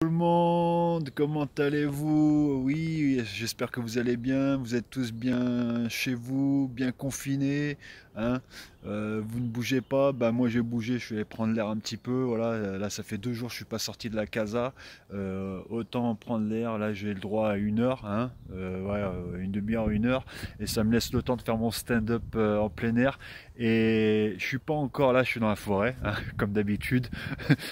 Tout le monde, comment allez-vous? Oui, j'espère que vous allez bien. Vous êtes tous bien chez vous, bien confinés, hein? Vous ne bougez pas. Bah moi j'ai bougé, je suis allé prendre l'air un petit peu. Voilà, là ça fait 2 jours que je suis pas sorti de la casa. Autant prendre l'air. Là j'ai le droit à 1 heure, hein? Ouais, une demi-heure, 1 heure, et ça me laisse le temps de faire mon stand-up en plein air. Et je suis pas encore là, je suis dans la forêt, hein, comme d'habitude.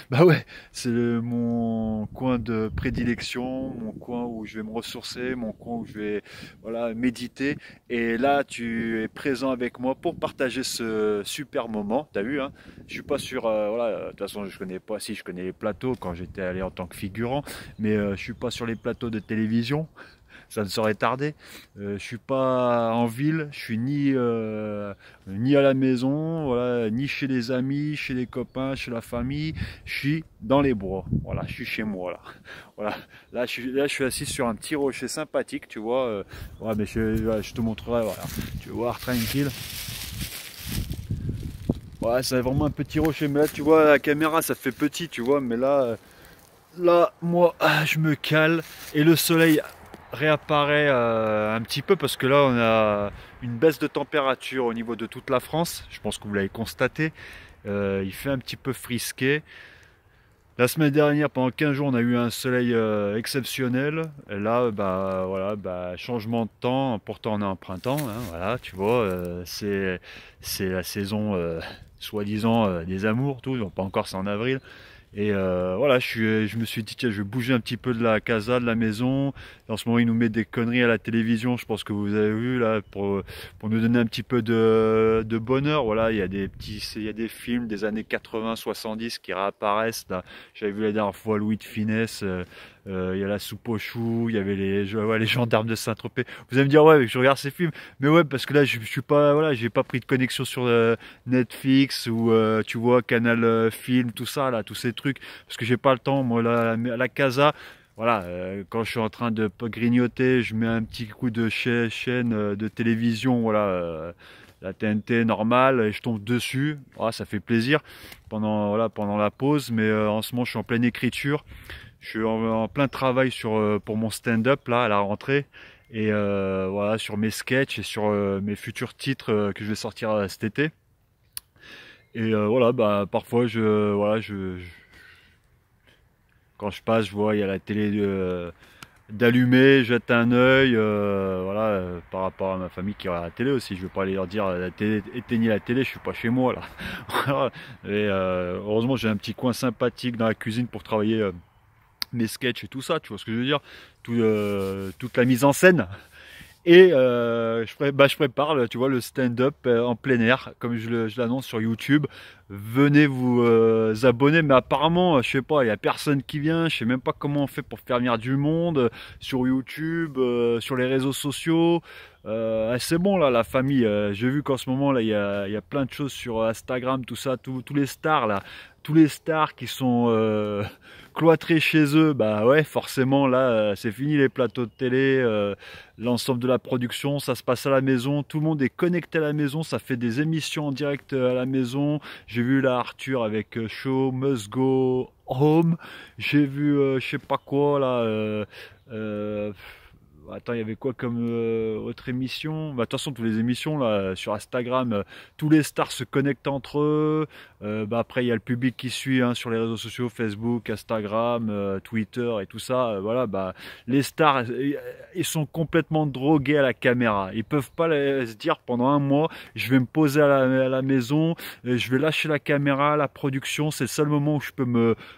Bah ouais, c'est mon coin de prédilection, mon coin où je vais me ressourcer, mon coin où je vais voilà, méditer. Et là, tu es présent avec moi pour partager ce super moment. T'as vu, hein? Je suis pas sur, voilà, de toute façon, je connais pas, si je connais les plateaux quand j'étais allé en tant que figurant, mais je suis pas sur les plateaux de télévision, ça ne saurait tarder. Je suis pas en ville, je suis ni à la maison, voilà, ni chez les amis, chez les copains, chez la famille. Je suis dans les bois. Voilà, je suis chez moi là. Voilà, là je suis assis sur un petit rocher sympathique, tu vois. Ouais, mais je te montrerai. Voilà, tu vas voir tranquille. Ouais, c'est vraiment un petit rocher, mais là tu vois la caméra, ça fait petit, tu vois, mais là, moi, je me cale et le soleil réapparaît un petit peu parce que là, on a une baisse de température au niveau de toute la France. Je pense que vous l'avez constaté. Il fait un petit peu frisqué. La semaine dernière, pendant 15 jours, on a eu un soleil exceptionnel. Et là, bah voilà, bah, changement de temps. Pourtant, on est en printemps, hein, voilà, tu vois, c'est la saison soi-disant des amours, tout. Pas encore, c'est en avril. Et voilà, je me suis dit, tiens, je vais bouger un petit peu de la casa, de la maison. En ce moment, il nous met des conneries à la télévision, je pense que vous avez vu, là, pour nous donner un petit peu de bonheur. Voilà, il y a des films des années 80, 70 qui réapparaissent. Là, j'avais vu la dernière fois Louis de Funès, il y a la soupe aux choux, il y avait ouais, les gendarmes de Saint-Tropez. Vous allez me dire, ouais, je regarde ces films. Mais ouais, parce que là, je suis pas, voilà, j'ai pas pris de connexion sur Netflix ou tu vois Canal Film, tout ça là, tous ces trucs, parce que j'ai pas le temps. Moi là, à la casa, voilà, quand je suis en train de grignoter, je mets un petit coup de chaîne de télévision, voilà. La TNT normale, et je tombe dessus. Voilà, ça fait plaisir pendant, voilà, pendant la pause, mais en ce moment je suis en pleine écriture. Je suis en plein travail pour mon stand-up là à la rentrée, et voilà, sur mes sketchs et sur mes futurs titres que je vais sortir cet été. Et voilà, bah parfois quand je passe, je vois il y a la télé d'allumer, je jette un œil, voilà, par rapport à ma famille qui regarde la télé aussi. Je veux pas aller leur dire la télé, éteignez la télé, je suis pas chez moi là. Voilà. Et heureusement j'ai un petit coin sympathique dans la cuisine pour travailler mes sketchs et tout ça, tu vois ce que je veux dire, toute la mise en scène. Et je prépare, tu vois, le stand-up en plein air, comme je l'annonce sur YouTube. Venez vous abonner, mais apparemment, je sais pas, il y a personne qui vient. Je sais même pas comment on fait pour faire venir du monde sur YouTube, sur les réseaux sociaux. C'est bon là, la famille. J'ai vu qu'en ce moment là, il y a plein de choses sur Instagram, tout ça, tous les stars là, tous les stars qui sont cloîtrés chez eux. Bah ouais, forcément là, c'est fini les plateaux de télé. L'ensemble de la production, ça se passe à la maison, tout le monde est connecté à la maison, ça fait des émissions en direct à la maison. J'ai vu là Arthur avec Show Must Go Home, j'ai vu je sais pas quoi là, euh, attends, il y avait quoi comme autre émission? Bah, de toute façon, toutes les émissions là sur Instagram, tous les stars se connectent entre eux. Bah, après, il y a le public qui suit, hein, sur les réseaux sociaux, Facebook, Instagram, Twitter et tout ça. Voilà, bah, les stars, ils sont complètement drogués à la caméra. Ils peuvent pas se dire pendant un mois, je vais me poser à la maison, je vais lâcher la caméra, la production. C'est le seul moment où je peux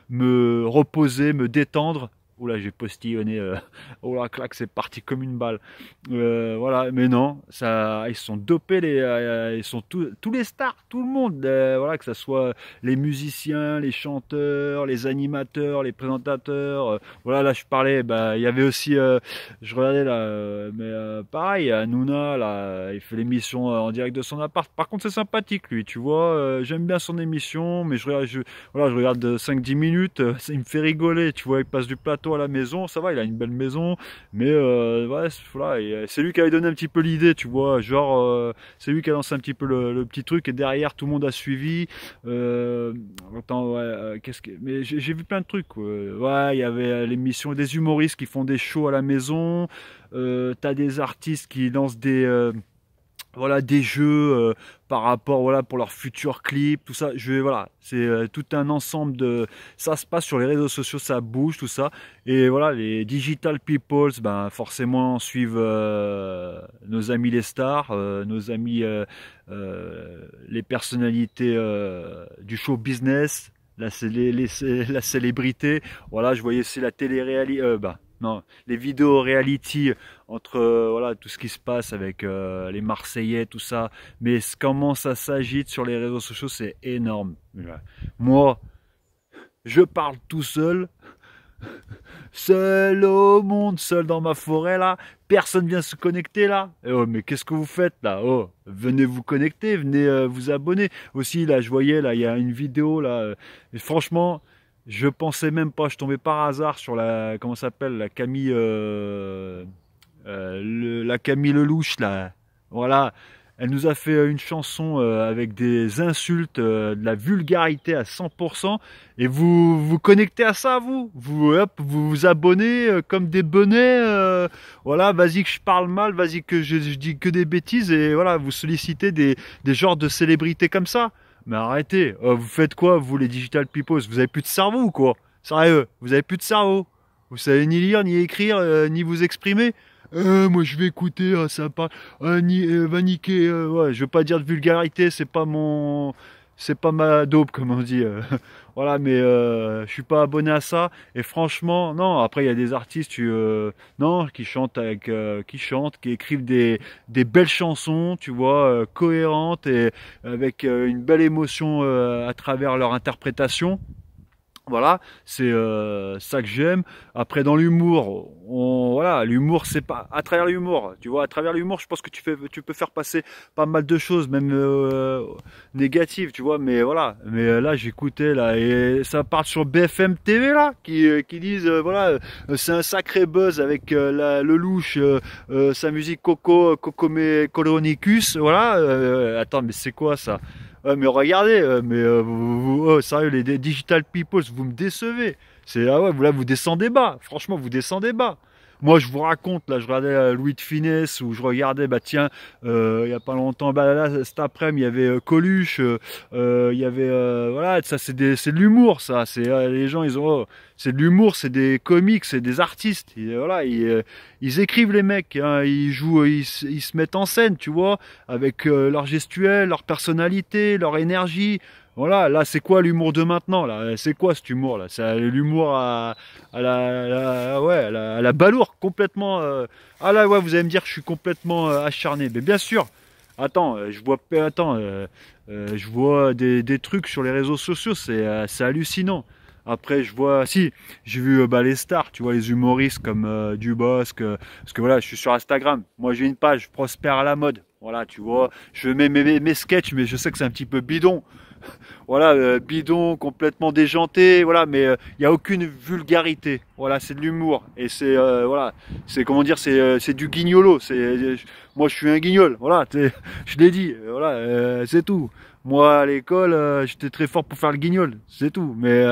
me reposer, me détendre. Oula, j'ai postillonné. Oh la claque, c'est parti comme une balle. Voilà, mais non, ça, ils sont dopés, ils sont tous les stars, tout le monde. Voilà, que ce soit les musiciens, les chanteurs, les animateurs, les présentateurs. Voilà, là je parlais, bah il y avait aussi, je regardais là, mais pareil, Hanouna, là, il fait l'émission en direct de son appart. Par contre, c'est sympathique lui, tu vois. J'aime bien son émission, mais voilà, je regarde 5-10 minutes, il me fait rigoler, tu vois, il passe du plateau show à la maison, ça va, il a une belle maison, mais ouais, voilà, c'est lui qui avait donné un petit peu l'idée, tu vois, genre, c'est lui qui a lancé un petit peu le petit truc, et derrière, tout le monde a suivi. Attends, ouais, mais j'ai vu plein de trucs, quoi. Ouais, il y avait l'émission des humoristes qui font des shows à la maison, t'as des artistes qui lancent voilà, des jeux par rapport, voilà, pour leurs futurs clips, tout ça. Voilà, c'est tout un ensemble de. Ça se passe sur les réseaux sociaux, ça bouge, tout ça. Et voilà, les digital peoples, ben forcément suivent nos amis les stars, nos amis les personnalités du show business, la célébrité. Voilà, je voyais c'est la télé-réalité, non, les vidéos reality entre voilà tout ce qui se passe avec les Marseillais, tout ça. Mais comment ça s'agite sur les réseaux sociaux, c'est énorme. Ouais. Moi, je parle tout seul, seul au monde, seul dans ma forêt là. Personne vient se connecter là. Oh, mais qu'est-ce que vous faites là? Oh, venez vous connecter, venez vous abonner. Aussi là, je voyais là, il y a une vidéo là. Et franchement. Je pensais même pas, je tombais par hasard sur la, comment ça s'appelle, la Camille, la Camille Lelouch là. Voilà, elle nous a fait une chanson avec des insultes, de la vulgarité à 100%. Et vous connectez à ça, hop, vous vous abonnez comme des benets. Voilà, vas-y que je parle mal, vas-y que je dis que des bêtises et voilà, vous sollicitez des genres de célébrités comme ça. Mais arrêtez, vous faites quoi, vous les digital peoples? Vous avez plus de cerveau ou quoi? Sérieux, vous avez plus de cerveau. Vous savez ni lire, ni écrire, ni vous exprimer. Moi je vais écouter, ça parle, va niquer, ouais, je veux pas dire de vulgarité, c'est pas ma dope comme on dit. Voilà, mais je suis pas abonné à ça. Et franchement, non. Après il y a des artistes, non, qui chantent qui écrivent des belles chansons, tu vois, cohérentes et avec une belle émotion à travers leur interprétation. Voilà, c'est ça que j'aime. Après, dans l'humour, voilà, l'humour, c'est pas à travers l'humour. Tu vois, à travers l'humour, je pense que tu peux faire passer pas mal de choses, même négatives, tu vois. Mais voilà, mais là, j'écoutais là et ça parle sur BFM TV là, qui disent voilà, c'est un sacré buzz avec le louche, sa musique Coco Colonicus. Voilà, attends, mais c'est quoi ça? Mais regardez, oh, sérieux, les digital peoples, vous me décevez. C'est ah ouais, là vous descendez bas. Franchement, vous descendez bas. Moi, je vous raconte, là, je regardais Louis de Funès ou je regardais, bah tiens, il y a pas longtemps, bah là, cet après-midi, il y avait Coluche, il y avait, voilà, ça, c'est de l'humour, ça. C'est les gens, ils ont, oh, c'est de l'humour, c'est des comiques, c'est des artistes. Et, voilà, ils écrivent les mecs, hein, ils jouent, ils se mettent en scène, tu vois, avec leur gestuelle, leur personnalité, leur énergie. Voilà, là c'est quoi l'humour de maintenant là? C'est quoi cet humour là? C'est l'humour ouais, à la balourd complètement. Ah là ouais, vous allez me dire que je suis complètement acharné. Mais bien sûr. Attends, je vois des trucs sur les réseaux sociaux, c'est hallucinant. Après, je vois, si, j'ai vu bah, les stars, tu vois, les humoristes comme Dubosc, parce que voilà, je suis sur Instagram. Moi, j'ai une page Prosper à la mode. Voilà, tu vois, je mets mes sketchs, mais je sais que c'est un petit peu bidon. Voilà, bidon, complètement déjanté, voilà, mais il n'y a aucune vulgarité. Voilà, c'est de l'humour et c'est voilà, c'est comment dire, c'est du guignolo. Moi, je suis un guignol. Voilà, je l'ai dit. Voilà, c'est tout. Moi, à l'école, j'étais très fort pour faire le guignol, c'est tout. Mais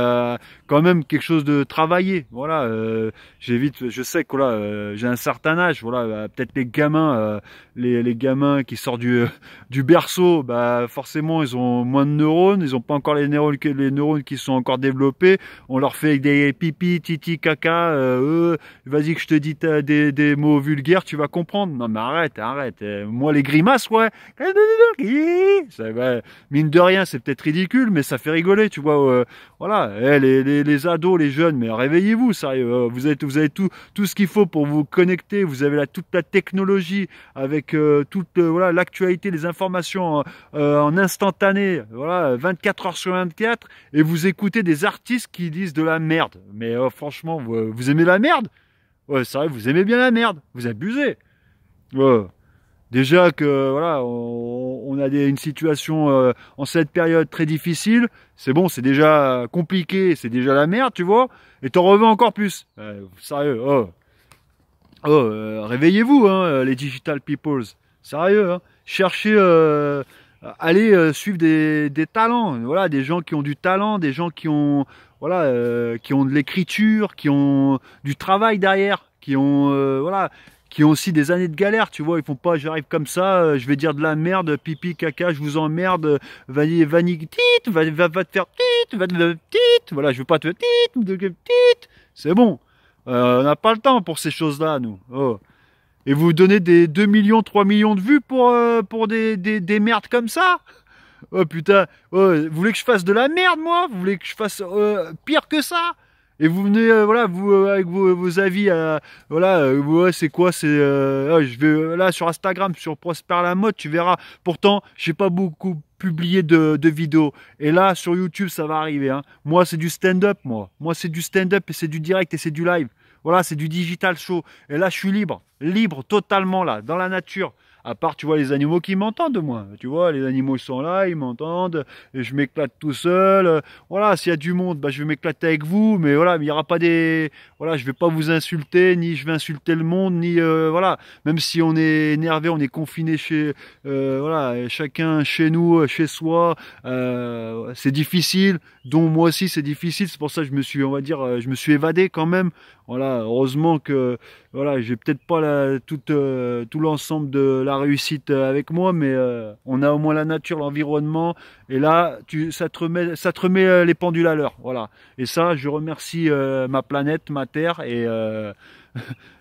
quand même quelque chose de travaillé. Voilà, je sais que voilà, j'ai un certain âge. Voilà, peut-être les gamins, les gamins qui sortent du berceau, bah forcément, ils ont moins de neurones. Ils n'ont pas encore les neurones qui sont encore développés. On leur fait des pipi, titi, caca. Vas-y que je te dis des mots vulgaires, tu vas comprendre. Non mais arrête. Moi, les grimaces, ouais. Ça va. Mine de rien, c'est peut-être ridicule, mais ça fait rigoler, tu vois. Voilà, les ados, les jeunes, mais réveillez-vous, sérieux. Vous avez tout ce qu'il faut pour vous connecter. Vous avez toute la technologie avec toute voilà l'actualité, les informations en instantané. Voilà, 24 heures sur 24, et vous écoutez des artistes qui disent de la merde. Mais franchement, vous aimez la merde? Ouais, sérieux, vous aimez bien la merde. Vous abusez. Ouais. Déjà que voilà, on a une situation en cette période très difficile. C'est bon, c'est déjà compliqué, c'est déjà la merde, tu vois. Et t'en revends encore plus. Sérieux, réveillez-vous, hein, les digital peoples. Sérieux, hein. Cherchez, allez suivre des talents. Voilà, des gens qui ont du talent, des gens qui ont, voilà, qui ont de l'écriture, qui ont du travail derrière, qui ont, voilà, qui ont aussi des années de galère. Tu vois, ils font pas, j'arrive comme ça, je vais dire de la merde, pipi, caca, je vous emmerde, va te faire tit, voilà, je veux pas te tit, c'est bon. On n'a pas le temps pour ces choses-là, nous. Oh. Et vous donnez des 2 millions, 3 millions de vues pour des merdes comme ça? Oh putain, oh, vous voulez que je fasse de la merde, moi? Vous voulez que je fasse pire que ça? Et vous venez, voilà, vous avec vos avis, voilà, ouais, c'est quoi, c'est, je vais là sur Instagram, sur Prosper la mode, tu verras. Pourtant, j'ai pas beaucoup publié de vidéos. Et là, sur YouTube, ça va arriver. Hein. Moi, c'est du stand-up, moi. Moi, c'est du stand-up et c'est du direct et c'est du live. Voilà, c'est du digital show. Et là, je suis libre, libre totalement là, dans la nature. À part, tu vois, les animaux qui m'entendent, moi. Tu vois, les animaux sont là, ils m'entendent. Et je m'éclate tout seul. Voilà, s'il y a du monde, bah, je vais m'éclater avec vous. Mais voilà, il n'y aura pas des... Voilà, je vais pas vous insulter, ni je vais insulter le monde, ni... voilà, même si on est énervé, on est confiné chez... voilà, chacun chez nous, chez soi. C'est difficile. Donc moi aussi, c'est difficile. C'est pour ça que je me suis, on va dire, je me suis évadé quand même. Voilà, heureusement que voilà, j'ai peut-être pas tout l'ensemble de la réussite avec moi, mais on a au moins la nature, l'environnement, et là, ça te remet les pendules à l'heure, voilà. Et ça, je remercie ma planète, ma Terre, et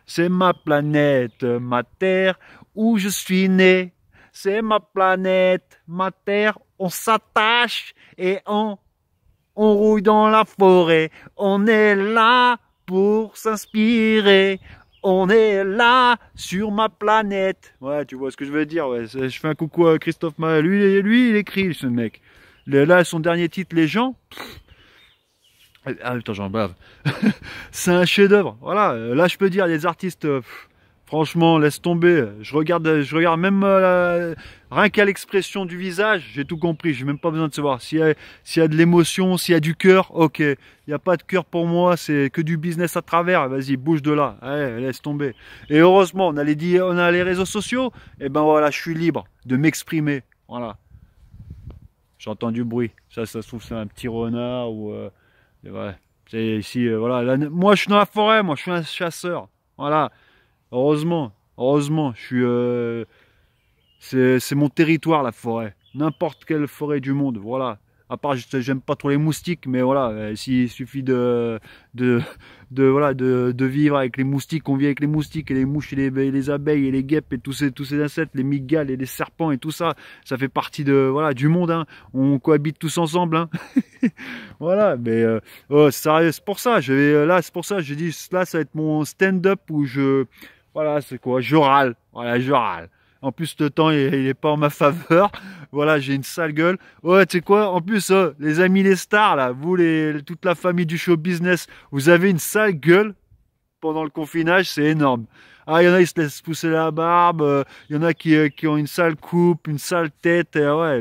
c'est ma planète, ma Terre, où je suis né. C'est ma planète, ma Terre, on s'attache et on rouille dans la forêt. On est là pour s'inspirer. On est là sur ma planète. Ouais, tu vois ce que je veux dire. Ouais. Je fais un coucou à Christophe Maé. Lui, il écrit, ce mec. Là, son dernier titre, Les gens. Ah, putain, j'en bave. C'est un chef-d'œuvre. Voilà. Là, je peux dire, les artistes, franchement, laisse tomber. Je regarde même rien qu'à l'expression du visage, j'ai tout compris. J'ai même pas besoin de savoir s'il y a de l'émotion, s'il y a du cœur. Ok. Il n'y a pas de cœur pour moi. C'est que du business à travers. Vas-y, bouge de là. Allez, laisse tomber. Et heureusement, on a les réseaux sociaux. Et ben voilà, je suis libre de m'exprimer. Voilà. J'entends du bruit. Ça se trouve, c'est un petit renard ou. Ouais. C'est ici, voilà. Là, moi, je suis dans la forêt. Moi, je suis un chasseur. Voilà. Heureusement, je suis. C'est mon territoire, la forêt. N'importe quelle forêt du monde, voilà. À part, j'aime pas trop les moustiques, mais voilà, s'il suffit de vivre avec les moustiques, on vit avec les moustiques et les mouches et les abeilles et les guêpes et tous ces insectes, les mygales et les serpents et tout ça, ça fait partie voilà, du monde, hein. On cohabite tous ensemble, hein. Voilà, mais oh, sérieux, c'est pour ça, c'est pour ça, j'ai dit, là, ça va être mon stand-up où voilà, c'est quoi, je râle, voilà, je râle. En plus, le temps, il est pas en ma faveur. Voilà, j'ai une sale gueule. Ouais, tu sais quoi? En plus, les amis, les stars, là, vous, toute la famille du show business, vous avez une sale gueule pendant le confinage, c'est énorme. Ah, il y en a, ils se laissent pousser la barbe. Il y en a qui ont une sale coupe, une sale tête. Ouais,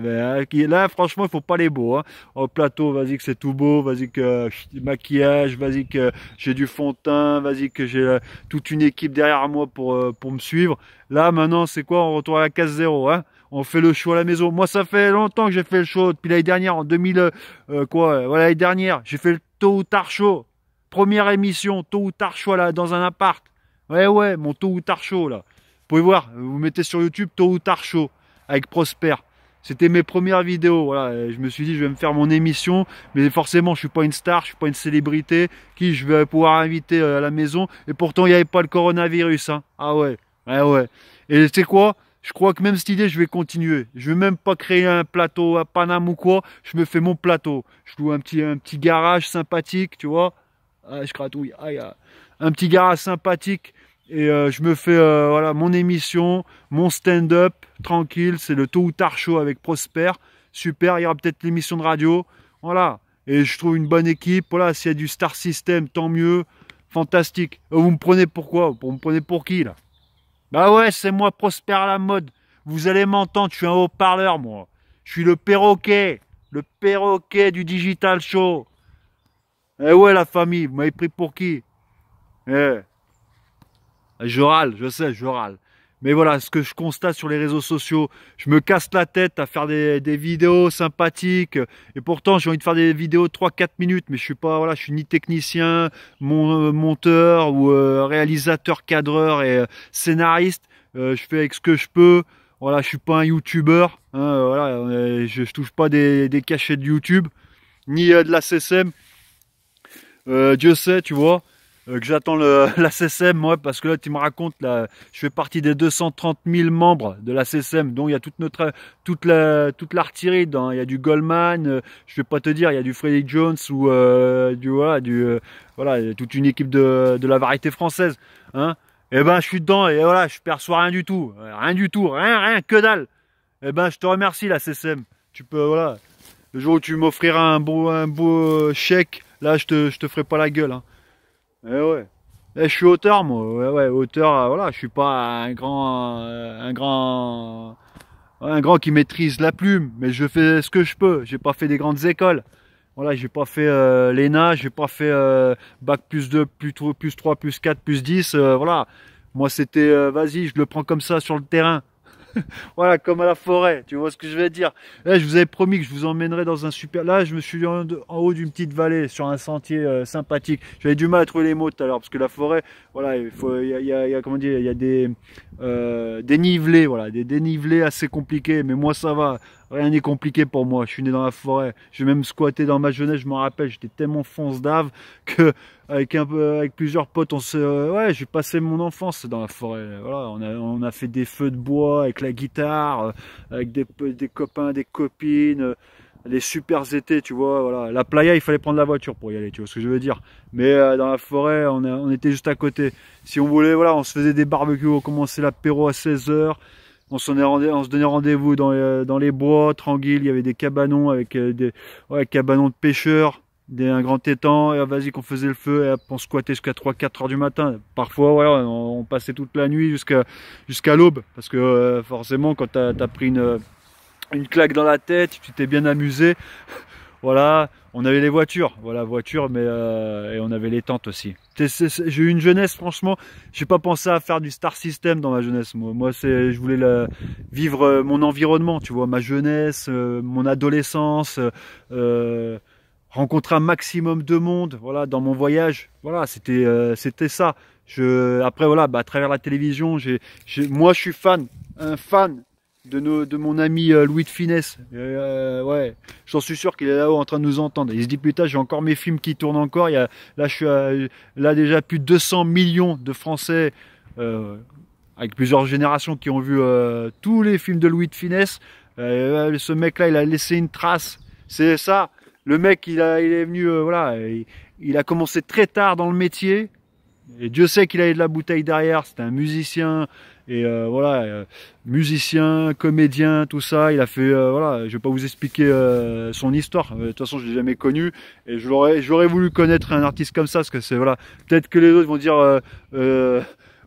là, franchement, il faut pas les beaux. Hein. Au plateau, vas-y que c'est tout beau. Vas-y que maquillage. Vas-y que j'ai du fond de teint. Vas-y que j'ai toute une équipe derrière moi pour me suivre. Là, maintenant, c'est quoi? On retourne à la case zéro. Hein. On fait le show à la maison. Moi, ça fait longtemps que j'ai fait le show. Depuis l'année dernière, en 2000, voilà, l'année dernière, j'ai fait le tôt ou tard show. Première émission, tôt ou tard show là, dans un appart. Ouais, mon tôt ou tard show là. Vous pouvez voir, vous mettez sur YouTube tôt ou tard show avec Prosper. C'était mes premières vidéos. Voilà, je me suis dit, je vais me faire mon émission, mais forcément, je suis pas une star, je suis pas une célébrité qui je vais pouvoir inviter à la maison. Et pourtant, il n'y avait pas le coronavirus. Hein. Ah ouais. Et tu sais quoi? Je crois que même cette idée, je vais continuer. Je vais même pas créer un plateau à Paname ou quoi. Je me fais mon plateau. Je loue un petit garage sympathique, tu vois. Ah, je gratouille. Un petit garage sympathique. Et je me fais voilà, mon émission, mon stand-up, tranquille. C'est le tôt ou tard show avec Prosper. Super, il y aura peut-être l'émission de radio. Voilà. Et je trouve une bonne équipe. Voilà, s'il y a du Star System, tant mieux. Fantastique. Vous me prenez pour quoi? Vous me prenez pour qui, là? Bah ouais, c'est moi, Prosper à la mode. vous allez m'entendre, je suis un haut-parleur, moi. Je suis le perroquet du Digital Show. Eh ouais, la famille, vous m'avez pris pour qui? Eh, je râle, je sais, je râle. Mais voilà, ce que je constate sur les réseaux sociaux, je me casse la tête à faire des vidéos sympathiques. Et pourtant, j'ai envie de faire des vidéos de 3-4 minutes, mais je suis pas, voilà, je suis ni technicien, monteur ou réalisateur, cadreur et scénariste. Je fais avec ce que je peux. Voilà, je suis pas un youtubeur. Hein, voilà, je touche pas des cachets de YouTube, ni de la SSM. Dieu sait, tu vois. Que j'attends la CCM, moi, parce que là, tu me racontes, là, je fais partie des 230 000 membres de la CCM, dont il y a toute l'artillerie dedans. Il y a du Goldman, je vais pas te dire, il y a du Freddie Jones ou voilà, toute une équipe de la variété française, hein. Et ben, je suis dedans et voilà, je perçois rien du tout, rien, que dalle. Et ben, je te remercie, la CCM. Tu peux, voilà, le jour où tu m'offriras un beau chèque, là, je te ferai pas la gueule, hein. Eh ouais. Eh, je suis auteur, moi. Ouais, auteur. Voilà, je suis pas un grand qui maîtrise la plume, mais je fais ce que je peux. J'ai pas fait des grandes écoles. Voilà, j'ai pas fait l'ENA, j'ai pas fait bac plus 2, plus 3, plus 4, plus 10. Voilà. Moi, c'était, vas-y, je le prends comme ça sur le terrain. Voilà, comme à la forêt, tu vois ce que je vais dire. Là, je vous avais promis que je vous emmènerais dans un super... Là, je me suis en haut d'une petite vallée, sur un sentier sympathique. J'avais du mal à trouver les mots tout à l'heure, parce que la forêt, voilà, il y a, comment dire, il y a des dénivelés, voilà, des dénivelés assez compliqués, mais moi, ça va. Rien n'est compliqué pour moi. Je suis né dans la forêt. J'ai même squatté dans ma jeunesse, je m'en rappelle. J'étais tellement fonce d'ave que avec plusieurs potes, ouais, j'ai passé mon enfance dans la forêt. Voilà, on a fait des feux de bois avec la guitare, avec des copains, des copines, les super étés, tu vois. Voilà, la playa, il fallait prendre la voiture pour y aller, tu vois ce que je veux dire. Mais dans la forêt, on était juste à côté. Si on voulait, voilà, on se faisait des barbecues, on commençait l'apéro à 16 h. On se donnait rendez-vous dans les bois tranquilles. Il y avait des cabanons avec cabanons de pêcheurs, un grand étang. Et vas-y qu'on faisait le feu et on squattait jusqu'à 3-4 heures du matin. Parfois, voilà, on passait toute la nuit jusqu'à l'aube. Parce que forcément, quand t'as pris une claque dans la tête, tu t'es bien amusé. Voilà, on avait les voitures, voilà, voitures, mais et on avait les tentes aussi. J'ai eu une jeunesse, franchement, j'ai pas pensé à faire du Star System dans ma jeunesse. Moi je voulais vivre mon environnement, tu vois, ma jeunesse, mon adolescence, rencontrer un maximum de monde, voilà, dans mon voyage. Voilà, c'était ça. Après, voilà, à travers la télévision, moi, je suis un fan de mon ami Louis de Funès. Ouais, j'en suis sûr qu'il est là-haut en train de nous entendre. Il se dit putain, j'ai encore mes films qui tournent encore. Là, je suis là déjà plus de 200 millions de Français avec plusieurs générations qui ont vu tous les films de Louis de Funès. Ce mec-là, il a laissé une trace. C'est ça. Le mec, il est venu, voilà, il a commencé très tard dans le métier. Et Dieu sait qu'il avait de la bouteille derrière. C'était un musicien. Et voilà, musicien, comédien, tout ça. Il a fait, voilà, je vais pas vous expliquer son histoire. De toute façon, je l'ai jamais connu. Et j'aurais voulu connaître un artiste comme ça, parce que c'est, voilà, peut-être que les autres vont dire,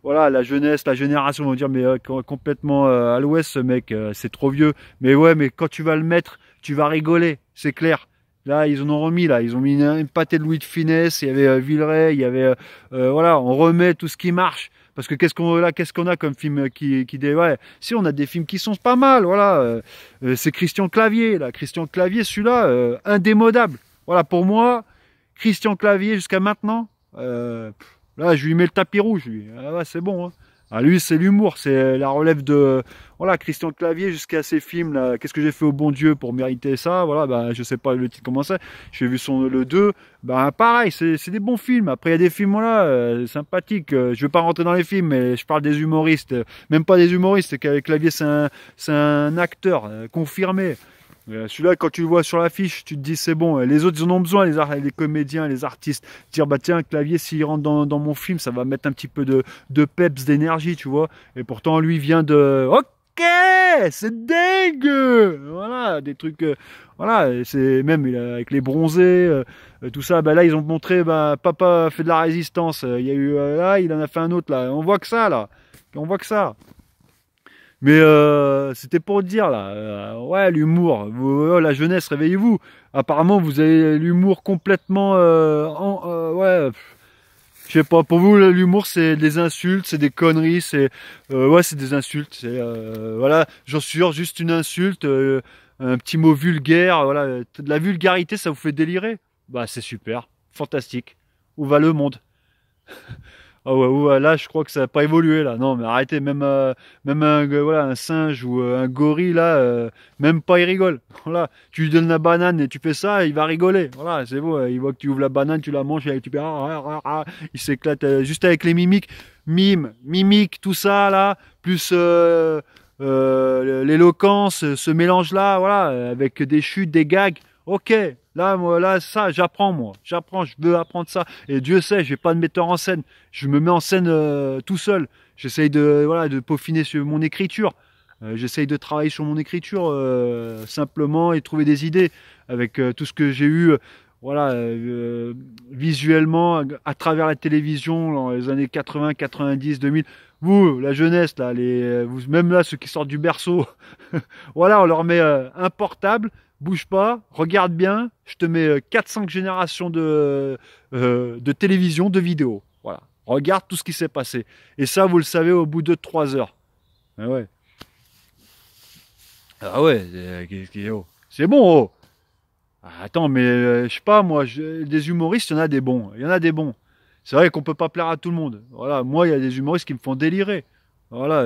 voilà, la jeunesse, la génération vont dire, mais complètement à l'ouest, ce mec, c'est trop vieux. Mais ouais, mais quand tu vas le mettre, tu vas rigoler, c'est clair. Là, ils en ont remis, là, ils ont mis une pâtée de Louis de Funès, il y avait Villeray, il y avait, voilà, on remet tout ce qui marche. Parce que qu'est-ce qu'on a comme film ouais, si on a des films qui sont pas mal, voilà, c'est Christian Clavier, là, Christian Clavier, celui-là, indémodable. Voilà, pour moi, Christian Clavier jusqu'à maintenant, là, je lui mets le tapis rouge, lui. Ah ouais, c'est bon, hein. Ah, lui, c'est l'humour, c'est la relève de, voilà, Christian Clavier jusqu'à ses films, là. Qu'est-ce que j'ai fait au bon Dieu pour mériter ça? Voilà, bah, je sais pas le titre comment c'est. J'ai vu le 2, bah, pareil, c'est des bons films. Après, il y a des films, voilà, sympathiques. Je vais pas rentrer dans les films, mais je parle des humoristes. Même pas des humoristes, Clavier, c'est un acteur confirmé. Celui-là, quand tu le vois sur l'affiche, tu te dis c'est bon. Les autres, ils en ont besoin, les comédiens, les artistes. Dire, bah tiens, Clavier, s'il rentre dans mon film, ça va mettre un petit peu de peps, d'énergie, tu vois. Et pourtant, lui vient de... Ok, c'est dingue. Voilà, des trucs... voilà, c'est même avec les bronzés, tout ça. Bah là, ils ont montré, bah, papa fait de la résistance. Il y a eu là, il en a fait un autre, là. On voit que ça, là. On voit que ça. Mais c'était pour dire là, ouais, l'humour, la jeunesse, réveillez-vous. Apparemment, vous avez l'humour complètement, ouais, je sais pas. Pour vous, l'humour, c'est des insultes, c'est des conneries, c'est, ouais, c'est des insultes. C'est, voilà, j'en suis sûr, juste une insulte, un petit mot vulgaire, voilà, de la vulgarité, ça vous fait délirer. Bah, c'est super, fantastique. Où va le monde? Ah ouais, ouais, là, je crois que ça n'a pas évolué là. Non, mais arrêtez, même voilà, un singe ou un gorille là, même pas il rigole. Voilà, tu lui donnes la banane et tu fais ça, il va rigoler. Voilà, c'est beau. Il voit que tu ouvres la banane, tu la manges et tu fais il s'éclate juste avec les mimiques, mimiques, tout ça là, plus l'éloquence, ce mélange là, voilà, avec des chutes, des gags. Ok, là, moi, là, ça, j'apprends, moi. J'apprends, je veux apprendre ça. Et Dieu sait, j'ai pas de metteur en scène. Je me mets en scène tout seul. J'essaye de, voilà, de peaufiner sur mon écriture. J'essaye de travailler sur mon écriture simplement et trouver des idées avec tout ce que j'ai eu, voilà, visuellement à travers la télévision dans les années 80, 90, 2000. Vous, la jeunesse, là, vous, même là, ceux qui sortent du berceau, voilà, on leur met un portable. Bouge pas, regarde bien, je te mets 4-5 générations de télévision, de vidéos. Voilà. Regarde tout ce qui s'est passé. Et ça, vous le savez au bout de 3 heures. Ah ouais. Ah ouais, oh. C'est bon, oh. Ah, attends, mais je sais pas, moi, des humoristes, il y en a des bons. Il y en a des bons. C'est vrai qu'on peut pas plaire à tout le monde. Voilà, moi, il y a des humoristes qui me font délirer. Voilà,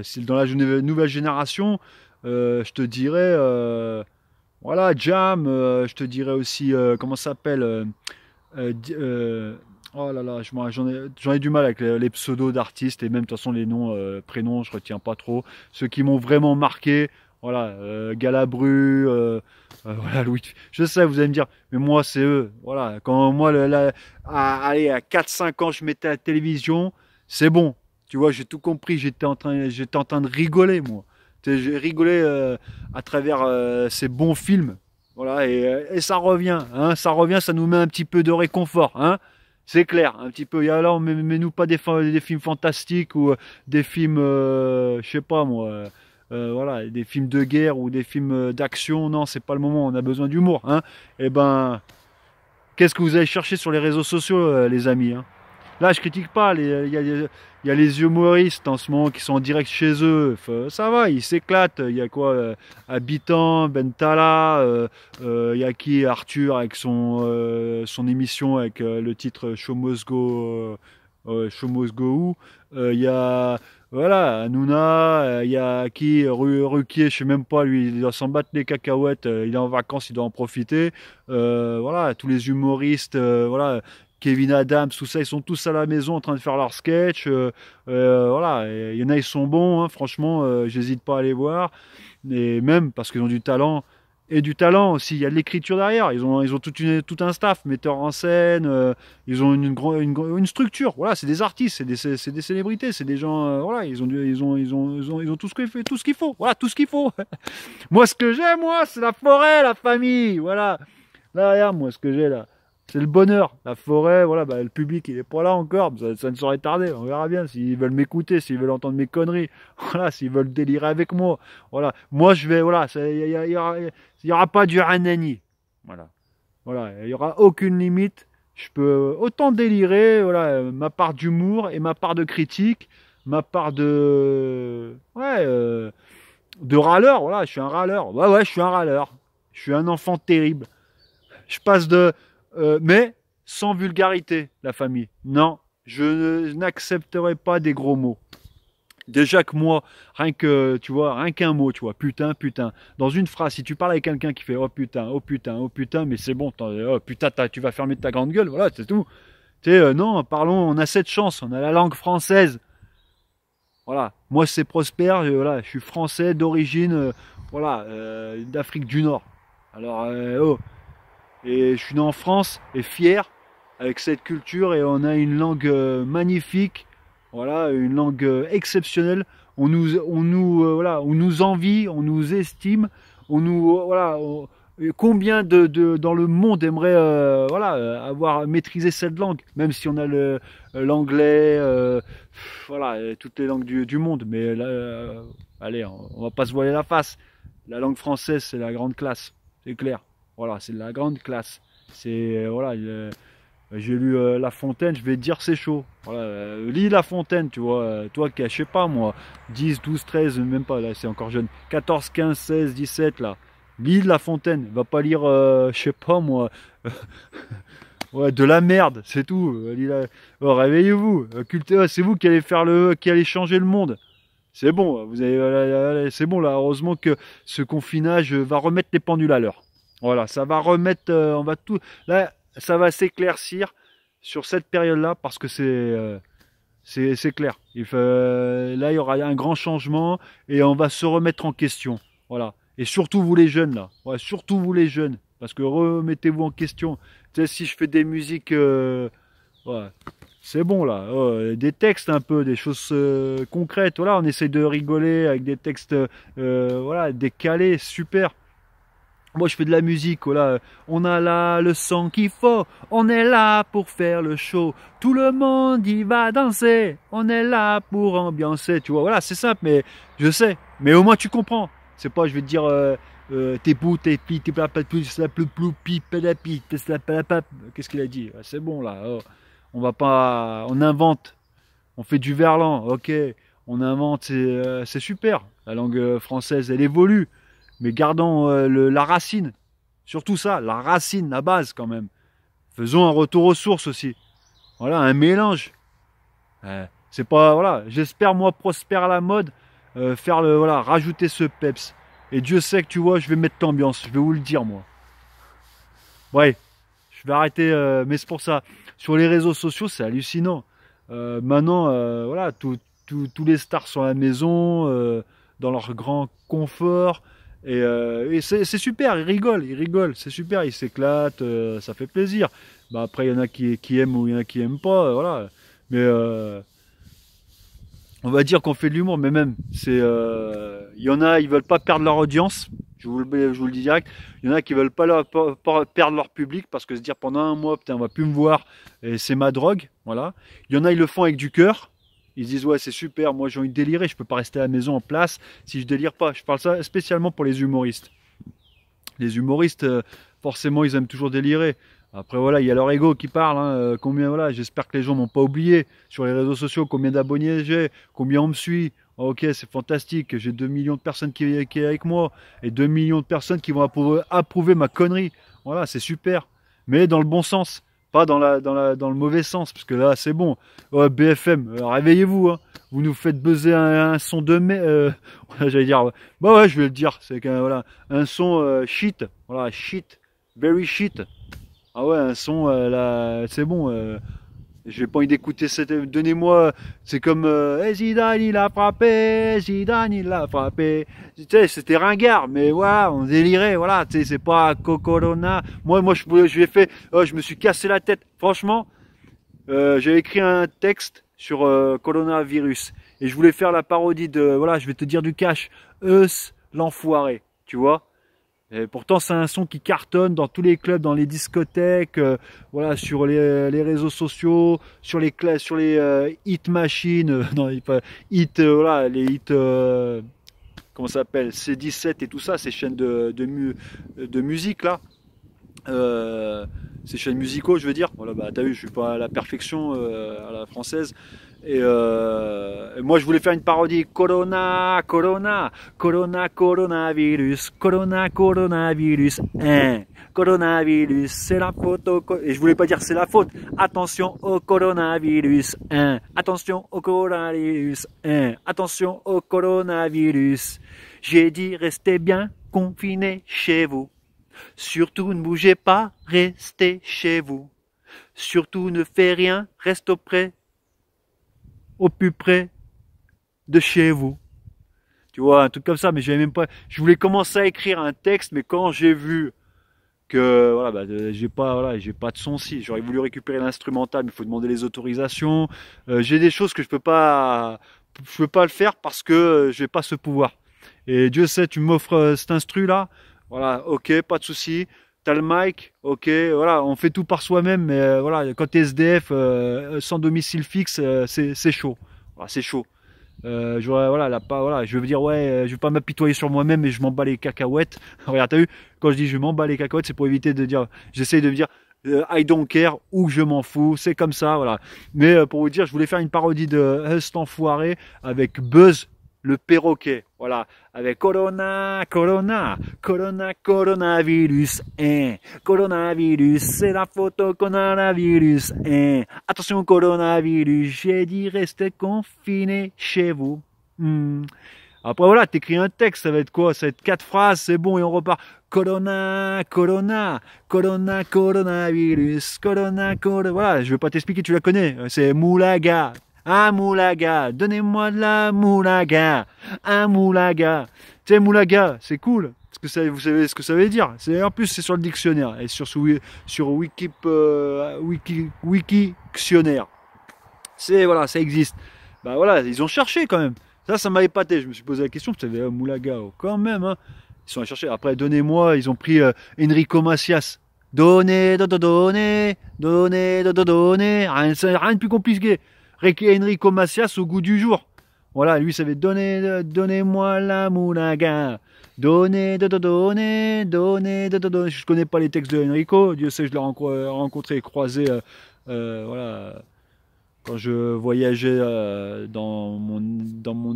c'est dans la nouvelle génération, je te dirais. Voilà, Jam, je te dirais aussi, comment ça s'appelle oh là là, j'en ai du mal avec les pseudos d'artistes et même de toute façon les noms, prénoms, je retiens pas trop. Ceux qui m'ont vraiment marqué, voilà, Galabru, voilà, Louis. Je sais, vous allez me dire, mais moi c'est eux. Voilà, quand moi, allez, à 4-5 ans, je mettais à la télévision, c'est bon. Tu vois, j'ai tout compris, j'étais en train de rigoler, moi. J'ai rigolé à travers ces bons films. Voilà, et ça revient, hein, ça revient, ça nous met un petit peu de réconfort, hein. C'est clair, un petit peu. Et alors, mets-nous pas des films fantastiques ou des films, je sais pas moi, voilà, des films de guerre ou des films d'action. Non, c'est pas le moment. On a besoin d'humour, hein. Et ben, qu'est-ce que vous allez chercher sur les réseaux sociaux, les amis, hein? Là, je critique pas. Il y a les humoristes en ce moment qui sont en direct chez eux. Ça va, ils s'éclatent. Il y a quoi Habitant, Bentala. Il y a qui Arthur avec son émission avec le titre Show Must Go, Show Must Go Où. Il y a voilà, Hanouna. Il y a qui Ruquier, je sais même pas. Lui, il doit s'en battre les cacahuètes. Il est en vacances, il doit en profiter. Voilà, tous les humoristes. Voilà. Kevin Adams, tout ça, ils sont tous à la maison en train de faire leur sketch. Voilà, il y en a, ils sont bons, hein, franchement, j'hésite pas à les voir. Et même parce qu'ils ont du talent. Et du talent aussi, il y a de l'écriture derrière. Ils ont tout un staff, metteur en scène, ils ont une structure. Voilà, c'est des artistes, c'est des célébrités, c'est des gens. Voilà, ils ont tout tout ce qu'il faut. Voilà, tout ce qu'il faut. Moi, ce que j'ai, moi, c'est la forêt, la famille. Voilà. Là, regarde, moi, ce que j'ai là. C'est le bonheur, la forêt, voilà, bah, le public il est pas là encore, ça ne saurait tarder, on verra bien s'ils veulent m'écouter, s'ils veulent entendre mes conneries, voilà, s'ils veulent délirer avec moi, voilà, moi je vais, voilà, il y aura pas du ranani, voilà, voilà, il y aura aucune limite, je peux autant délirer, voilà, ma part d'humour et ma part de critique, ma part ouais, de râleur, voilà, je suis un râleur, ouais, je suis un râleur, je suis un enfant terrible, je passe mais sans vulgarité, la famille. Non, je n'accepterai pas des gros mots. Déjà que moi, rien que, tu vois, rien qu'un mot, tu vois, putain, putain. Dans une phrase, si tu parles avec quelqu'un qui fait oh putain, oh putain, oh putain, mais c'est bon, oh putain, tu vas fermer ta grande gueule, voilà, c'est tout. Tu sais, non, parlons, on a cette chance, on a la langue française. Voilà, moi c'est Prosper, voilà, je suis français d'origine, voilà, d'Afrique du Nord. Alors, oh, et je suis né en France et fier avec cette culture et on a une langue magnifique, voilà, une langue exceptionnelle. Voilà, on nous envie, on nous estime, on nous, voilà, combien dans le monde aimerait, voilà, avoir maîtrisé cette langue, même si on a l'anglais, voilà, toutes les langues du monde, mais là, Allez, on va pas se voiler la face. La langue française, c'est la grande classe, c'est clair. Voilà, c'est de la grande classe. C'est voilà, j'ai lu La Fontaine, je vais te dire c'est chaud. Voilà, lis La Fontaine, tu vois. Toi qui as, je sais pas moi, 10, 12, 13, même pas, là c'est encore jeune. 14, 15, 16, 17 là. Lis La Fontaine, va pas lire, je sais pas moi, ouais, de la merde, c'est tout. Oh, réveillez-vous, c'est vous qui allez faire qui allez changer le monde. C'est bon, vous avez, c'est bon là. Heureusement que ce confinage va remettre les pendules à l'heure. Voilà, ça va remettre, on va tout. Là, ça va s'éclaircir sur cette période-là parce que c'est clair. Là, il y aura un grand changement et on va se remettre en question. Voilà. Et surtout vous les jeunes là. Ouais, surtout vous les jeunes, parce que remettez-vous en question. Tu sais, si je fais des musiques, ouais, c'est bon là. Des textes un peu, des choses concrètes. Voilà, on essaye de rigoler avec des textes, voilà, décalés, super. Moi, je fais de la musique, voilà. On a là le son qu'il faut. On est là pour faire le show. Tout le monde y va danser. On est là pour ambiancer. Tu vois, voilà, c'est simple, mais je sais. Mais au moins, tu comprends. C'est pas, je vais te dire, t'es pou, t'es pi, t'es plus, c'est plus, pi, pédapi, qu'est-ce qu'il a dit? C'est bon, là. Oh. On va pas, on invente. On fait du verlan, ok. On invente, c'est super. La langue française, elle évolue. Mais gardons la racine. Surtout ça, la racine, la base quand même. Faisons un retour aux sources aussi. Voilà, un mélange. C'est pas, voilà, j'espère moi prospère à la mode, faire le, voilà, rajouter ce peps. Et Dieu sait que tu vois, je vais mettre l'ambiance, je vais vous le dire moi. Ouais, je vais arrêter, mais c'est pour ça. Sur les réseaux sociaux, c'est hallucinant. Maintenant, voilà, tous les stars sont à la maison, dans leur grand confort. Et c'est super, ils rigolent, c'est super, ils s'éclatent, ça fait plaisir. Bah, après, il y en a qui aiment ou il y en a qui aiment pas, voilà. Mais on va dire qu'on fait de l'humour, mais même, il y en a, ils veulent pas perdre leur audience. Je vous le dis direct. Il y en a qui veulent pas perdre leur public parce que se dire pendant un mois, putain, on va plus me voir et c'est ma drogue, voilà. Il y en a, ils le font avec du cœur. Ils se disent ouais c'est super, moi j'ai envie de délirer, je peux pas rester à la maison en place si je délire pas. Je parle ça spécialement pour les humoristes. Les humoristes, forcément, ils aiment toujours délirer. Après, voilà, il y a leur ego qui parle. Hein. Combien, voilà, j'espère que les gens m'ont pas oublié sur les réseaux sociaux. Combien d'abonnés j'ai, combien on me suit. Ok, c'est fantastique. J'ai 2 millions de personnes qui sont avec moi et 2 millions de personnes qui vont approuver ma connerie. Voilà, c'est super. Mais dans le bon sens, pas dans le mauvais sens, parce que là, c'est bon. Ouais, BFM, réveillez-vous. Hein. Vous nous faites buzzer un son de mai. J'allais dire, bah ouais, je vais le dire. C'est qu'un voilà, un son shit. Voilà, shit, very shit. Ah ouais, un son là, c'est bon. J'ai pas envie d'écouter cette. Donnez-moi. C'est comme Zidane il a frappé, Zidane il a frappé. Tu sais, c'était ringard, mais voilà, on délirait, voilà. Tu sais, c'est pas Cocorona. Moi, je l'ai fait. Oh, je me suis cassé la tête. Franchement, j'ai écrit un texte sur coronavirus et je voulais faire la parodie de. Voilà, je vais te dire du cash. Eus, l'enfoiré. Tu vois. Et pourtant, c'est un son qui cartonne dans tous les clubs, dans les discothèques, voilà, sur les réseaux sociaux, sur les hit machines, non, hit, voilà, les hits, comment ça s'appelle, C17 et tout ça, ces chaînes de musique là, ces chaînes musicaux, je veux dire. Voilà, bah t'as vu, je suis pas à la perfection à la française. Et moi je voulais faire une parodie Corona, Corona, Corona, coronavirus, Corona, coronavirus, hein. Coronavirus, c'est la faute et je voulais pas dire c'est la faute. Attention au coronavirus, hein. Attention au coronavirus, hein. Attention au coronavirus. J'ai dit restez bien confinés chez vous. Surtout ne bougez pas, restez chez vous. Surtout ne faites rien, reste au plus près de chez vous. Tu vois, un truc comme ça, mais j'avais même pas. Je voulais commencer à écrire un texte, mais quand j'ai vu que voilà, bah, j'ai pas de son si. J'aurais voulu récupérer l'instrumental, mais il faut demander les autorisations. J'ai des choses que je peux pas le faire parce que j'ai pas ce pouvoir. Et Dieu sait, tu m'offres cet instru là, voilà, ok, pas de souci. T'as le mic, ok, voilà, on fait tout par soi-même, mais voilà, quand t'es SDF sans domicile fixe, c'est chaud. Voilà, c'est chaud. Voilà, voilà, je veux dire, ouais, je vais pas m'apitoyer sur moi-même et je m'en bats les cacahuètes. Regarde, t'as vu, quand je dis je m'en bats les cacahuètes, c'est pour éviter de dire, j'essaie de me dire, I don't care ou je m'en fous, c'est comme ça, voilà. Mais pour vous dire, je voulais faire une parodie de cet enfoiré avec Buzz le perroquet, voilà, avec Corona, Corona, Corona, coronavirus, coronavirus, c'est la photo coronavirus, attention coronavirus, j'ai dit restez confinés chez vous. Après voilà, t'écris un texte, ça va être quoi? Ça va être 4 phrases, c'est bon et on repart. Corona, Corona, Corona, coronavirus, Corona, Corona. Voilà, je vais pas t'expliquer, tu la connais. C'est Moulaga. Un moulaga, donnez-moi de la moulaga, un moulaga. Tu sais, moulaga, c'est cool, parce que ça, vous savez ce que ça veut dire. En plus, c'est sur le dictionnaire et sur Wikictionnaire. C'est voilà, ça existe. Bah voilà, ils ont cherché quand même. Ça m'a épaté. Je me suis posé la question, je savais, moulaga, oh, quand même. Hein. Ils sont allés chercher. Après, donnez-moi, ils ont pris Enrico Macias. Donnez, donnez, donnez, donnez, rien de plus compliqué. Enrico Macias au goût du jour. Voilà, lui, ça avait donné, donnez-moi la moulaga. Donnez, donnez, donnez, donnez. Je connais pas les textes de Enrico. Dieu sait, je l'ai rencontré et croisé, voilà, quand je voyageais dans mon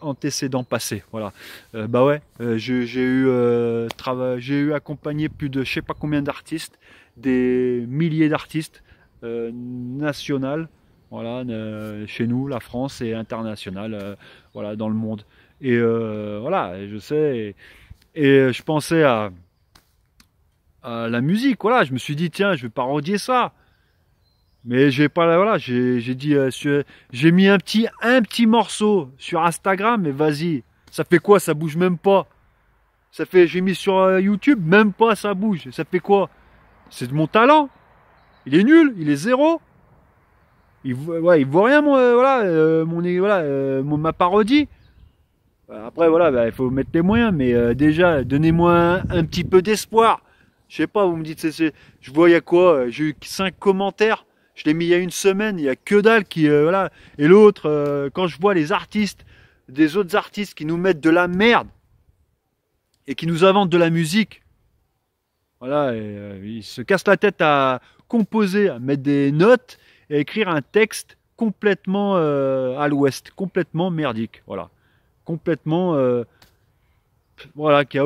antécédent passé. Voilà. Bah ouais, j'ai eu accompagné plus de je sais pas combien d'artistes, des milliers d'artistes nationaux. Voilà, chez nous, la France et internationale, voilà, dans le monde. Et voilà, je sais. Et je pensais à la musique, voilà. Je me suis dit, tiens, je vais parodier ça. Mais j'ai pas, voilà, j'ai dit, j'ai mis un petit morceau sur Instagram, mais vas-y, ça fait quoi? Ça bouge même pas. J'ai mis sur YouTube, même pas, ça bouge. Ça fait quoi? C'est de mon talent. Il est nul, il est zéro. Il voit rien, ma parodie. Après, voilà, bah, il faut mettre les moyens, mais déjà, donnez-moi un petit peu d'espoir. Je sais pas, vous me dites, je vois, il y a quoi? J'ai eu 5 commentaires. Je l'ai mis il y a une semaine, il y a que dalle qui, voilà. Et l'autre, quand je vois les artistes, des autres artistes qui nous mettent de la merde et qui nous inventent de la musique, voilà, ils se cassent la tête à composer, à mettre des notes et à écrire un texte complètement à l'ouest, complètement merdique, voilà, complètement, voilà, qui a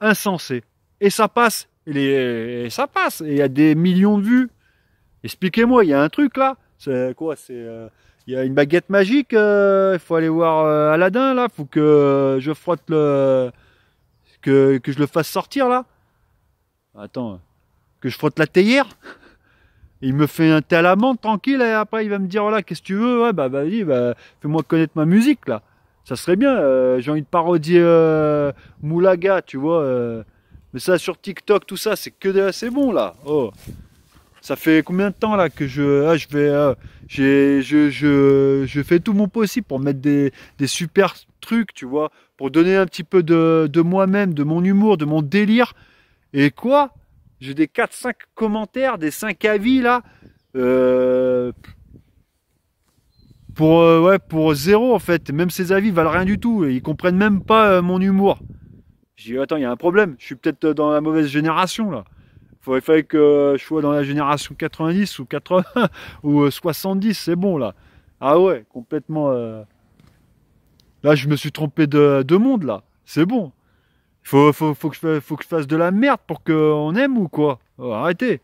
insensé. Et ça passe, et ça passe, et il y a des millions de vues. Expliquez-moi, il y a un truc là, c'est quoi, il y a une baguette magique, il faut aller voir Aladdin là, faut que je frotte que je le fasse sortir là. Attends, que je frotte la théière. Il me fait un thé à la menthe tranquille et après il va me dire voilà qu'est-ce que tu veux, ouais bah vas-y, bah, fais-moi connaître ma musique là. Ça serait bien, j'ai envie de parodier Moulaga, tu vois. Mais ça sur TikTok, tout ça, c'est bon là. Oh. Ça fait combien de temps là que je fais tout mon possible pour mettre des super trucs, tu vois, pour donner un petit peu de moi-même, de mon humour, de mon délire. Et quoi? J'ai des 4-5 commentaires, des 5 avis là. Pour zéro en fait. Même ces avis valent rien du tout. Ils comprennent même pas mon humour. Je dis attends, il y a un problème. Je suis peut-être dans la mauvaise génération là. Il fallait que je sois dans la génération 90 ou 80 ou 70, c'est bon là. Ah ouais, complètement. Là, je me suis trompé de monde là. C'est bon. Faut que je fasse de la merde pour qu'on aime ou quoi? Oh, arrêtez.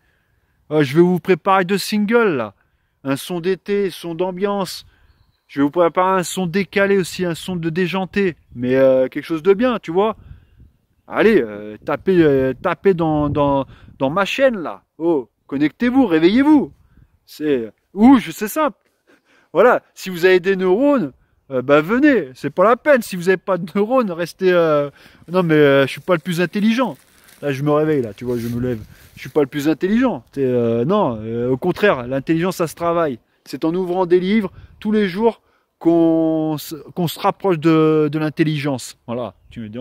Je vais vous préparer 2 singles là. Un son d'été, son d'ambiance. Je vais vous préparer un son décalé aussi, un son de déjanté. Mais quelque chose de bien, tu vois. Allez, tapez dans ma chaîne là. Oh, connectez-vous, réveillez-vous. C'est simple. Voilà, si vous avez des neurones, bah venez, c'est pas la peine. Si vous n'avez pas de neurones, restez. Non mais je suis pas le plus intelligent. Là, je me réveille là, tu vois, je me lève. Je suis pas le plus intelligent. Non, au contraire, l'intelligence ça se travaille. C'est en ouvrant des livres tous les jours qu'on se rapproche de l'intelligence. Voilà,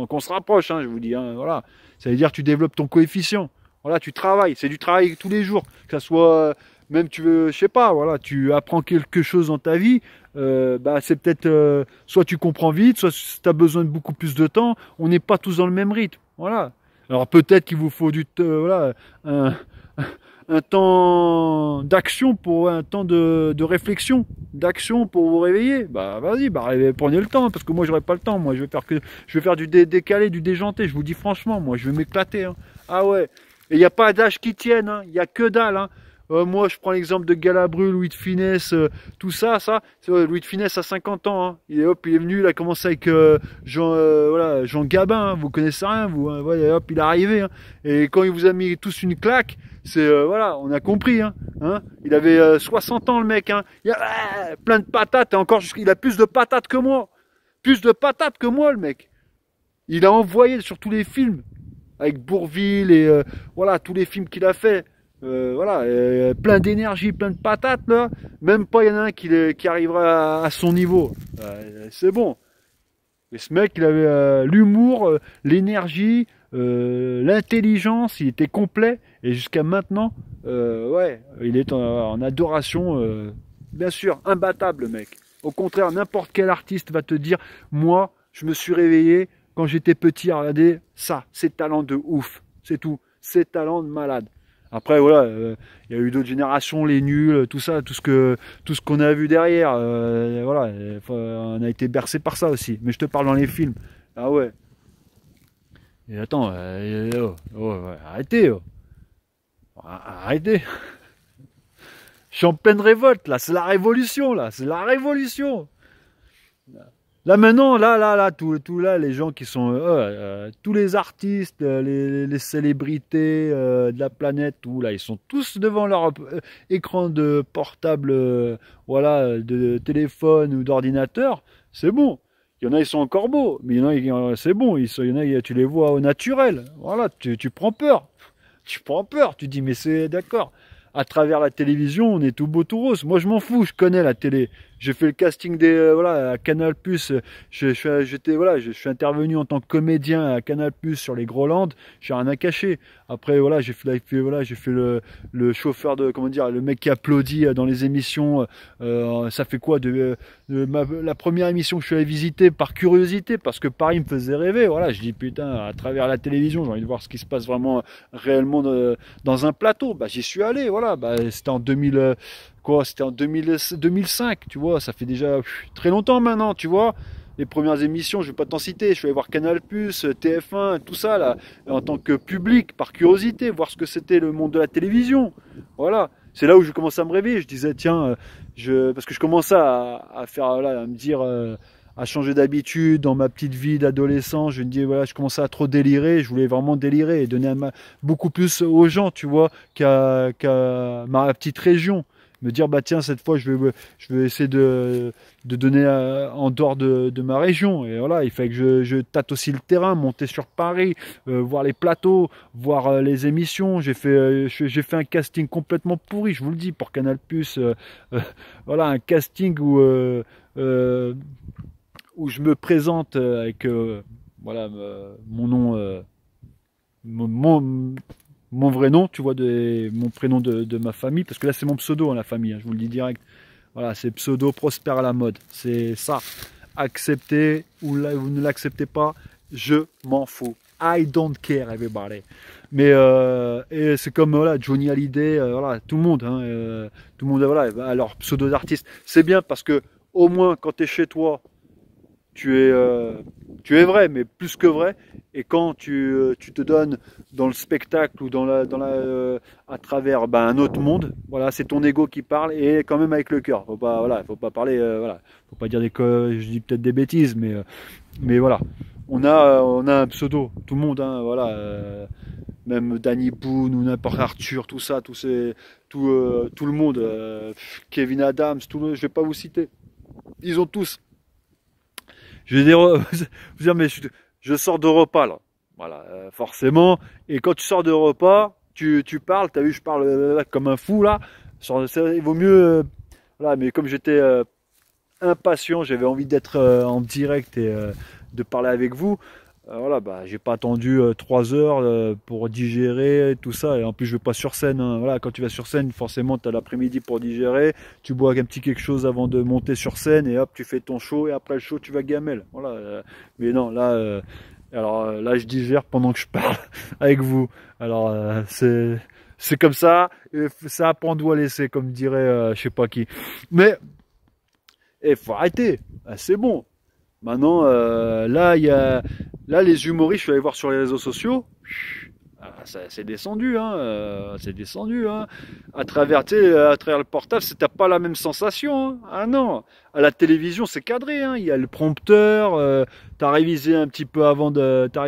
qu'on se rapproche, hein, je vous dis. Hein, voilà, ça veut dire que tu développes ton coefficient. Voilà, tu travailles, c'est du travail tous les jours, que ça soit même tu veux, je sais pas, voilà, tu apprends quelque chose dans ta vie, bah c'est peut-être soit tu comprends vite, soit tu as besoin de beaucoup plus de temps. On n'est pas tous dans le même rythme, voilà. Alors peut-être qu'il vous faut voilà, un, un temps d'action pour un temps de réflexion, d'action pour vous réveiller. Bah vas-y, bah prenez le temps, parce que moi j'aurai pas le temps. Moi je vais faire du décalé, du déjanté. Je vous dis franchement, moi je vais m'éclater. Hein. Ah ouais. Et il n'y a pas d'âge qui tienne, hein. Il n'y a que dalle. Hein. Moi, je prends l'exemple de Galabru, Louis de Funès, tout ça, Louis de Funès a 50 ans. Hein. Il est venu, il a commencé avec Jean Gabin. Hein. Vous connaissez rien, vous. Hein. Ouais, hop, il est arrivé. Hein. Et quand il vous a mis tous une claque, c'est voilà, on a compris. Hein. Il avait 60 ans le mec. Hein. Il a plein de patates. Et encore, il a plus de patates que moi. Plus de patates que moi, le mec. Il a envoyé sur tous les films avec Bourvil et voilà tous les films qu'il a fait. Voilà, plein d'énergie, plein de patates là. Même pas il y en a un qui arrivera à son niveau. C'est bon. Et ce mec, il avait l'humour, l'énergie, l'intelligence, il était complet. Et jusqu'à maintenant, ouais, il est en adoration. Bien sûr, imbattable le mec. Au contraire, n'importe quel artiste va te dire, moi, je me suis réveillé quand j'étais petit à regarder ça, ces talents de ouf. C'est tout, ces talents de malade. Après voilà, il y a eu d'autres générations, les nuls, tout ça, tout ce qu'on a vu derrière, voilà, on a été bercé par ça aussi. Mais je te parle dans les films. Ah ouais. Et attends, ouais, arrêtez, arrêtez. Je suis en pleine révolte là, c'est la révolution là, c'est la révolution. Là maintenant, tout là, les gens qui sont, tous les artistes, les célébrités de la planète, tout là, ils sont tous devant leur écran de portable, voilà, de téléphone ou d'ordinateur. C'est bon. Il y en a, ils sont encore beaux, mais il y en a, c'est bon. Il y en a, tu les vois au naturel. Voilà, tu prends peur. Tu prends peur. Tu dis, mais c'est d'accord. À travers la télévision, on est tout beau tout rose. Moi, je m'en fous. Je connais la télé. J'ai fait le casting voilà, à Canal+. Je suis intervenu en tant que comédien à Canal+ sur les Grolandes. J'ai rien à cacher. Après, voilà, j'ai fait le chauffeur comment dire, le mec qui applaudit dans les émissions. Ça fait quoi la première émission que je suis allé visiter par curiosité, parce que Paris me faisait rêver. Voilà, je dis putain, à travers la télévision, j'ai envie de voir ce qui se passe vraiment réellement dans un plateau. Bah, j'y suis allé. Voilà, bah, c'était en 2000. C'était en 2005, tu vois, ça fait déjà très longtemps maintenant, tu vois. Les premières émissions, je vais pas t'en citer, je suis allé voir Canal+, TF1, tout ça, là, en tant que public, par curiosité, voir ce que c'était le monde de la télévision. Voilà, c'est là où je commençais à me réveiller, je disais, tiens, parce que je commençais à faire, voilà, à me dire, à changer d'habitude dans ma petite vie d'adolescent, je me dis, voilà, je commençais à trop délirer, je voulais vraiment délirer et donner beaucoup plus aux gens, tu vois, qu'à ma petite région. Me dire bah tiens cette fois je vais essayer de donner en dehors de ma région, et voilà, il fallait que je tâte aussi le terrain, monter sur Paris, voir les plateaux, voir les émissions. J'ai fait un casting complètement pourri, je vous le dis, pour Canal+, voilà, un casting où je me présente avec voilà, mon nom, mon vrai nom, tu vois, mon prénom de ma famille, parce que là c'est mon pseudo, hein, la famille, hein, je vous le dis direct. Voilà, c'est pseudo Prosper à la mode, c'est ça. Acceptez ou vous ne l'acceptez pas, je m'en fous. I don't care, everybody. Mais et c'est comme voilà, Johnny Hallyday, voilà, tout le monde, hein, tout le monde, voilà, alors pseudo d'artiste, c'est bien parce que au moins quand tu es chez toi, tu es vrai, mais plus que vrai. Et quand tu te donnes dans le spectacle ou à travers un autre monde, voilà, c'est ton ego qui parle, et quand même avec le cœur. Faut pas parler, voilà, faut pas dire je dis peut-être des bêtises, mais voilà, on a un pseudo, tout le monde, hein, voilà, même Danny Boone ou n'importe Arthur, tout ça, tout le monde, Kevin Adams, je vais pas vous citer, ils ont tous. Je vais dire, mais je sors de repas là. Voilà, forcément. Et quand tu sors de repas, tu parles. T'as vu, je parle comme un fou là. Il vaut mieux. Voilà, mais comme j'étais impatient, j'avais envie d'être en direct et de parler avec vous. Voilà, bah, j'ai pas attendu 3 heures pour digérer tout ça. Et en plus, je vais pas sur scène, hein. Voilà, quand tu vas sur scène, forcément, tu as l'après-midi pour digérer. Tu bois un petit quelque chose avant de monter sur scène et hop, tu fais ton show. Et après le show, tu vas gamelle. Voilà. Mais non, là, là, je digère pendant que je parle avec vous. Alors, c'est comme ça. Et ça apprend à laisser, comme dirait je sais pas qui. Mais il faut arrêter. Ah, c'est bon. Maintenant, là, là, les humoristes, je suis allé voir sur les réseaux sociaux. C'est descendu, hein. C'est descendu, hein. À travers, tu sais, à travers le portable, t'as pas la même sensation, hein. Ah non. À la télévision, c'est cadré, hein. Il y a le prompteur. T'as révisé un petit peu avant de. T'as